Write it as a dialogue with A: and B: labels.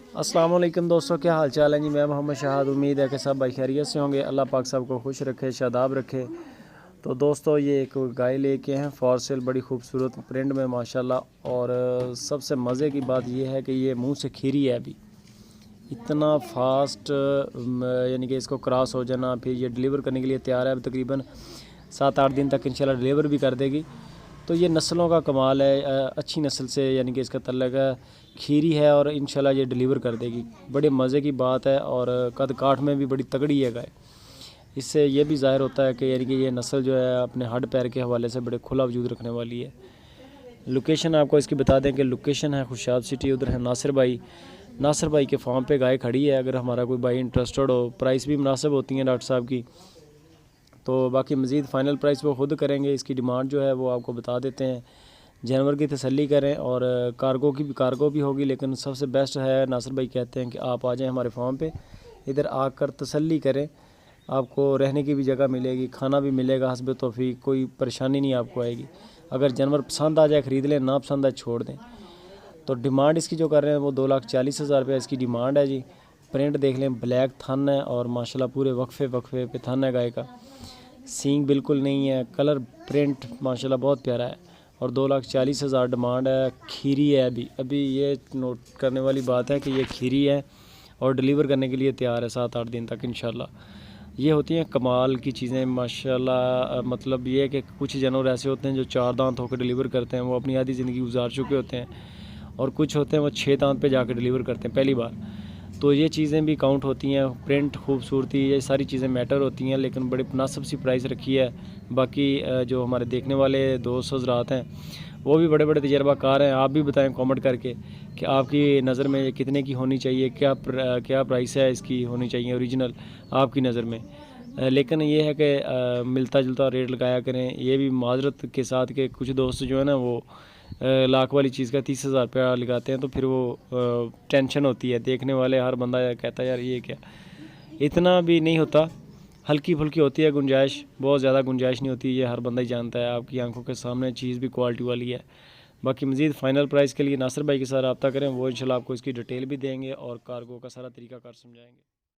A: अस्सलाम वालेकुम दोस्तों, क्या हाल चाल है जी। मैं मोहम्मद शाहद। उम्मीद है कि सब भाई खैरियत से होंगे। अल्लाह पाक सबको खुश रखे, शादाब रखे। तो दोस्तों ये एक गाय लेके हैं फॉर सेल, बड़ी खूबसूरत प्रिंट में माशाल्लाह। और सबसे मज़े की बात ये है कि ये मुंह से खीरी है अभी, इतना फास्ट, यानी कि इसको क्रॉस हो जाना, फिर ये डिलीवर करने के लिए तैयार है। अब तकरीबन 7-8 दिन तक इंशाल्लाह डिलीवर भी कर देगी। तो ये नस्लों का कमाल है, अच्छी नस्ल से यानी कि इसका तल्लक है, खीरी है और इंशाल्लाह ये डिलीवर कर देगी। बड़े मज़े की बात है और कद काठ में भी बड़ी तगड़ी है गाय। इससे ये भी ज़ाहिर होता है कि यानी कि ये नस्ल जो है अपने हड पैर के हवाले से बड़े खुला वजूद रखने वाली है। लोकेशन आपको इसकी बता दें कि लोकेशन है खुशाब सिटी, उधर है नासिर भाई के फार्म पे गाय खड़ी है। अगर हमारा कोई भाई इंटरेस्टेड हो, प्राइस भी मुनासिब होती है डॉक्टर साहब की। तो बाकी मज़ीद फ़ाइनल प्राइस वो ख़ुद करेंगे, इसकी डिमांड जो है वो आपको बता देते हैं। जानवर की तसल्ली करें और कार्गो भी होगी, लेकिन सबसे बेस्ट है नासिर भाई कहते हैं कि आप आ जाएं हमारे फार्म पे, इधर आकर तसल्ली करें। आपको रहने की भी जगह मिलेगी, खाना भी मिलेगा हस्ब तौफीक, कोई परेशानी नहीं आपको आएगी। अगर जानवर पसंद आ जाए ख़रीद लें, ना पसंद आए छोड़ दें। तो डिमांड इसकी जो कर रहे हैं वो 2,40,000 रुपये इसकी डिमांड है जी। प्रिंट देख लें, ब्लैक थन है और माशाल्लाह पूरे वक्फे पे थन है गाय का। सींग बिल्कुल नहीं है, कलर प्रिंट माशाल्लाह बहुत प्यारा है और 2,40,000 डिमांड है। खीरी है अभी ये नोट करने वाली बात है कि ये खीरी है और डिलीवर करने के लिए तैयार है 7-8 दिन तक इंशाल्लाह। ये होती हैं कमाल की चीज़ें माशाल्लाह। मतलब ये है कि कुछ जानवर ऐसे होते हैं जो 4 दांत होकर डिलीवर करते हैं, वो अपनी आधी ज़िंदगी गुजार चुके होते हैं, और कुछ होते हैं वो 6 दांत पे जाकर डिलीवर करते हैं पहली बार। तो ये चीज़ें भी काउंट होती हैं, प्रिंट, खूबसूरती, ये सारी चीज़ें मैटर होती हैं। लेकिन बड़ी मुनासिब सी प्राइस रखी है। बाकी जो हमारे देखने वाले दोस्त हज़रात हैं वो भी बड़े बड़े तजर्बाकार हैं। आप भी बताएं कमेंट करके कि आपकी नज़र में ये कितने की होनी चाहिए, क्या प्राइस है इसकी होनी चाहिए ओरिजिनल आपकी नज़र में। लेकिन ये है कि मिलता जुलता रेट लगाया करें। ये भी माजरत के साथ कि कुछ दोस्त जो है ना वो लाख वाली चीज़ का 30,000 रुपया लगाते हैं, तो फिर वो टेंशन होती है। देखने वाले हर बंदा कहता है यार ये क्या, इतना भी नहीं होता, हल्की फुल्की होती है गुंजाइश, बहुत ज़्यादा गुंजाइश नहीं होती। ये हर बंदा ही जानता है, आपकी आंखों के सामने चीज़ भी क्वालिटी वाली है। बाकी मज़ीद फ़ाइनल प्राइस के लिए नासिर भाई के साथ रब्ता करें, वो इंशाल्लाह आपको इसकी डिटेल भी देंगे और कार्गो का सारा तरीका कार समझाएंगे।